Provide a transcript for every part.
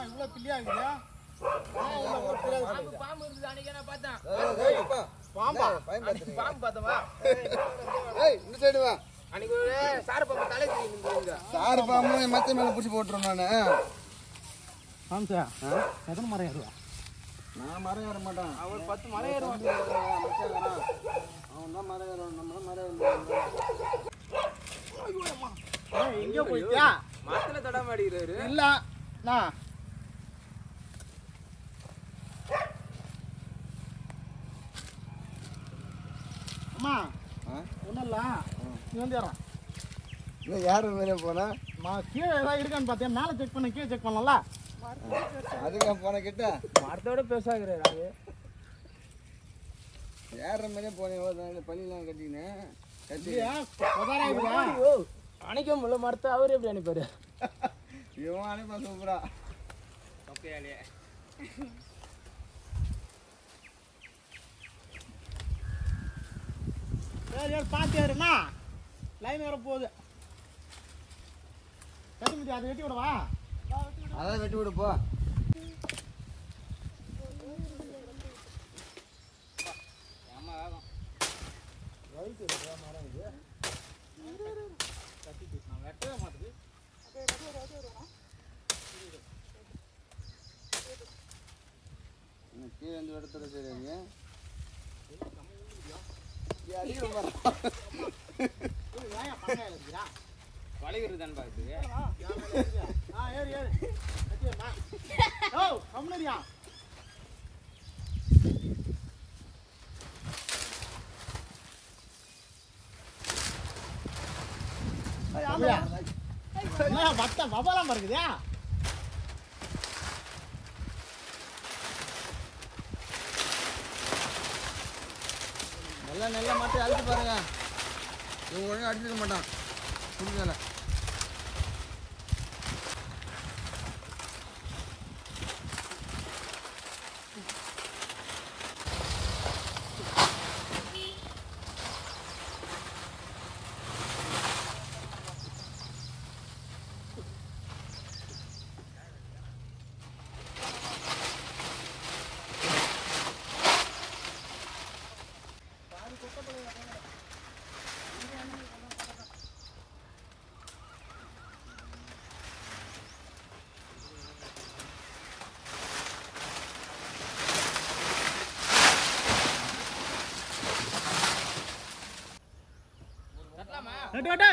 இவ்வளவு பிள்ளையா இருக்குயா? பாம்பு இருக்குது அன்னைக்கு நான் பார்த்தேன். பாம்பா? பாம்பு பார்த்தவா? ஏய் இந்த சைடு வா. அன்னைக்கு ஒரு சாரு பாம்பு தலை தெரியுங்க. சாரு பாம்பு மத்த மேல புடிச்சு போட்டுறேன் நானு. சாம்சா எத்தனை மரம் ஏறுவா? நான் மரம் ஏற மாட்டேன். அவன் 10 மரம் ஏறுவான். அவன் தான் மரம் ஏறுவான். நம்ம தான் மரம் ஏறுவோம். எங்க போயிட்டியா? மரத்துல தடாம அடிக்கிறாரு. இல்ல நான் அம்மா ஒன்றும் இல்லை நீ வந்து ஏறான் இல்லை யார் மேலே போனா நான் கீழே ஏதாவது இருக்கான்னு பார்த்தேன் மேலே செக் பண்ண கீழே செக் பண்ணல அதுக்கு போன கிட்ட மரத்தோட பெருசாகிறாரு அது. ஏற மேலே போனேன் பள்ளிலாம் கட்டினேன் கட்டி அணைக்க முடியல மரத்தை அவரு எப்படி அனுப்பாரு? இவன் அனுப்பா சூப்பரா ஓகேலே சரி பார்த்து ஏறுண்ணா லைன் வர போகுது கட்டி முடியாது அதை வெட்டி விடவா? அதான் வெட்டி விடு போ. வெட்டவே மாட்டுது கீழே வந்து இடத்துல சரிங்க வளைகிறது தான் பார்க்குது. ஏறு ஏறு ஓ கம்னரியா வட்ட வபாலாம் இருக்குதா? நல்லா நல்லா மட்டும் அழுத்து பாருங்க. இவன் ஒழுங்காக அடிச்சுக்க மாட்டான் புரிஞ்சல. வெட்டு வெட்டு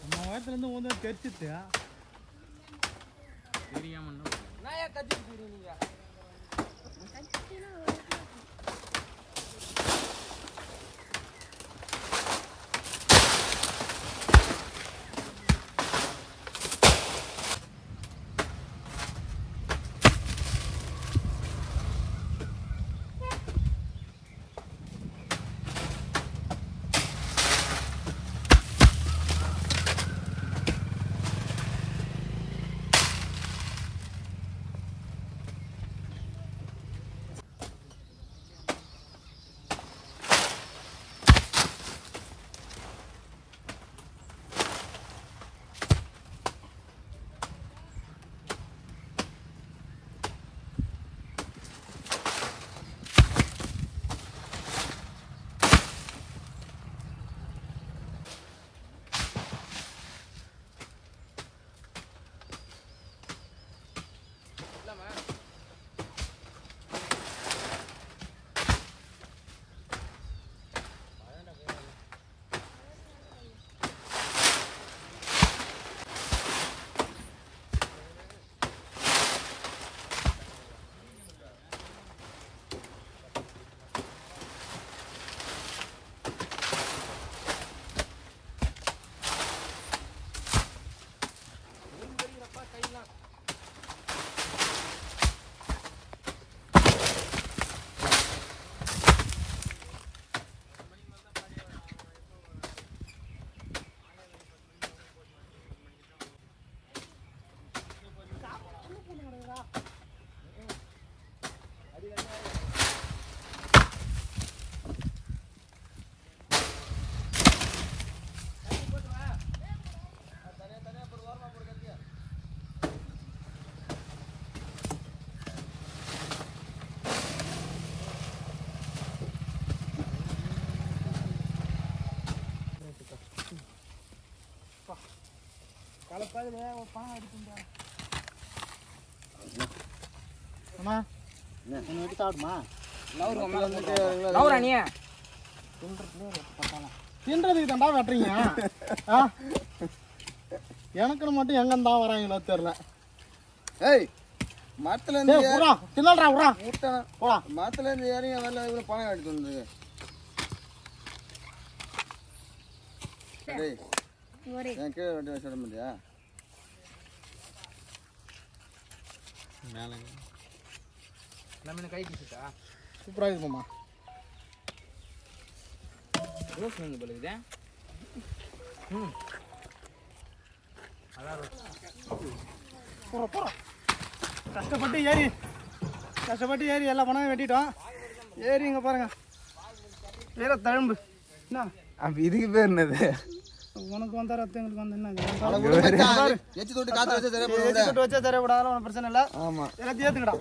நம்ம வயசுலேருந்து வந்து தெரிச்சிட்டு தெரியாம நான் ஏன் கத்திட்டு இருக்கீங்க? கலப்பாதுல ஒரு பணம் எடுத்துட்டா அம்மா என்ன வெட்டி சாப்பிடுமா லவுரா நீ தின்றதுக்கு தாண்டா வெட்டுறீங்க எனக்குன்னு மட்டும் எங்கன்னு தான் வராங்களோ தெரியல ஏய் மரத்துல இருந்து தின்னல்றா விட்றா போடா மரத்துல இருந்து ஏறிங்க வரல இவ்வளோ பணம் எடுத்து வந்தது டேய் என் கீழே வெட்டி சொல்ல முடியா மேலே நம்ம கை கிச்சுட்டா சூப்பராக இருக்குமாம்மா ரோஸ் வந்து போல இதே போகிறோம் கஷ்டப்பட்டு ஏறி எல்லா பணமும் வெட்டிட்டோம் ஏறி இங்கே பாருங்க வேற தழும்பு என்ன அப்போ இதுக்கு பேர் என்னது உனக்கு வந்தா ரத்தம் எங்களுக்கு வந்து என்ன எச்சு தொட்டு காற்று வச்சா சரியா தொட்டு வச்சா தெரியக்கூடாது ஒன்றும் பிரச்சனை இல்லை ஆமாம் எல்லாத்தையும் ஏற்றுக்கடா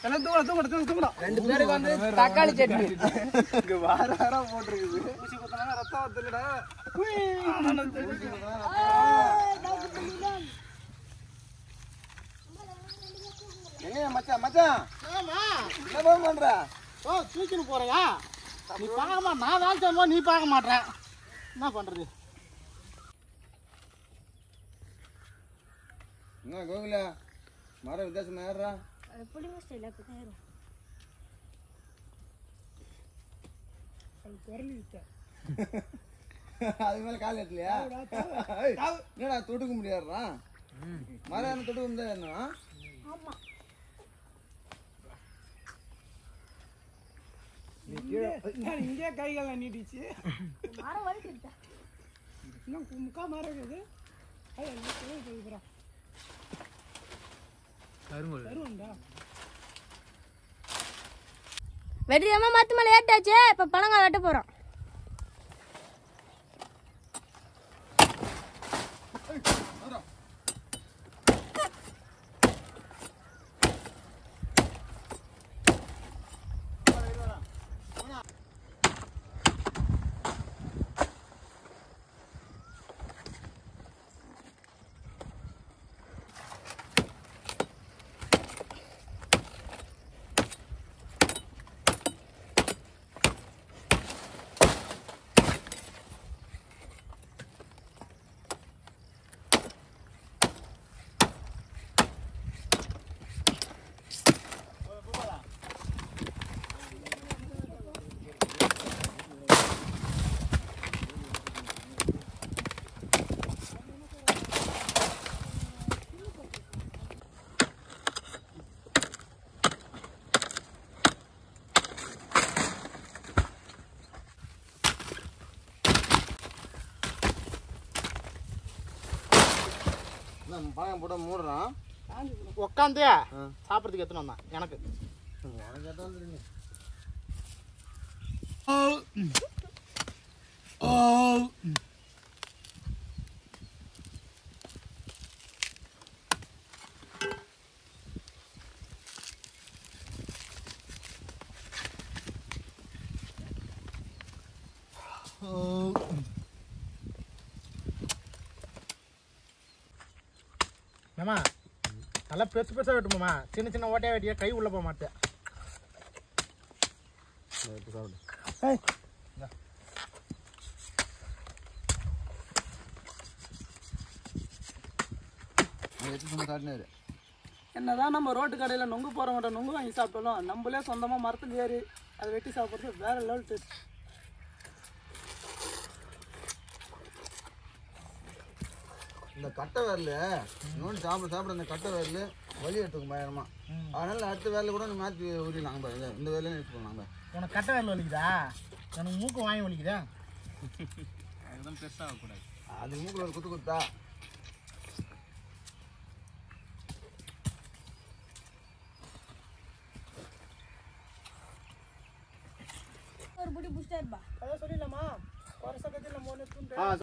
எல்லாம் தூங்கடா 2 பேருக்கு வந்து தக்காளி சட்னி இங்கே வாரம் போட்டிருக்குது ஊசி குத்தினா ரத்தம் தெரியலடா எங்க மச்சான் என்ன பண்ற தூக்கின்னு போறியா நீ பார்க்க நான் வேலை செய்யும்போது நீ பார்க்க மாட்டேன் என்ன பண்றது என்ன கோகுல மரம் வித்தியாசமா ஏறுறா அது மேல கால் எட்டலையா என்னடா தொட்டுக்க முடியாதுடா மரம் என்ன தொட்டுக்க முடியாது என்ன இங்கே கைகள் நீட்டிச்சு முக்கா மரம் இருக்குது வெற்றியம்மா மத்து மேலே ஏட்டாச்சு இப்போ பழங்காய் வெட்ட போகிறோம் பழம் போட்டு மூடுறான் உக்காந்து சாப்பிட்றதுக்கு எத்தனை வந்தான் எனக்கு மாமா நல்லா பெருசு பெருசாக வெட்டுமாம்மா சின்ன சின்ன ஓட்டையாக வெட்டியா கை உள்ள போக மாட்டேன் என்னதான் நம்ம ரோட்டு கடையில் நொங்கு போகிறவங்கிட்ட நொங்கு வாங்கி சாப்பிட்டாலும் நம்மளே சொந்தமாக மரத்தில் ஏறி அதை வெட்டி சாப்பிட்றது வேற லெவல் டேஸ்ட். இந்த கட்டை வரல இன்னொன்று சாப்பிட அந்த கட்டை வரல வலி எடுத்துக்கும் பயங்கரமா. அதனால அடுத்த வேலை கூட நம்ம மாற்றி உரியலாம் பாருங்க. இந்த வேலையும் யூஸ் பண்ணலாம். உனக்கு கட்டை வரல வலிக்குதா? எனக்கு மூக்கு வாங்கி வலிக்குதா? அதுதான் பெருசாக ஆகக்கூடாது. அது மூக்கில் ஒரு குத்து குத்தா ஒரு புடி புஷ்டா இருப்பா. அதான் சொல்லிடலாமா? ஒரு சக்கத்தில்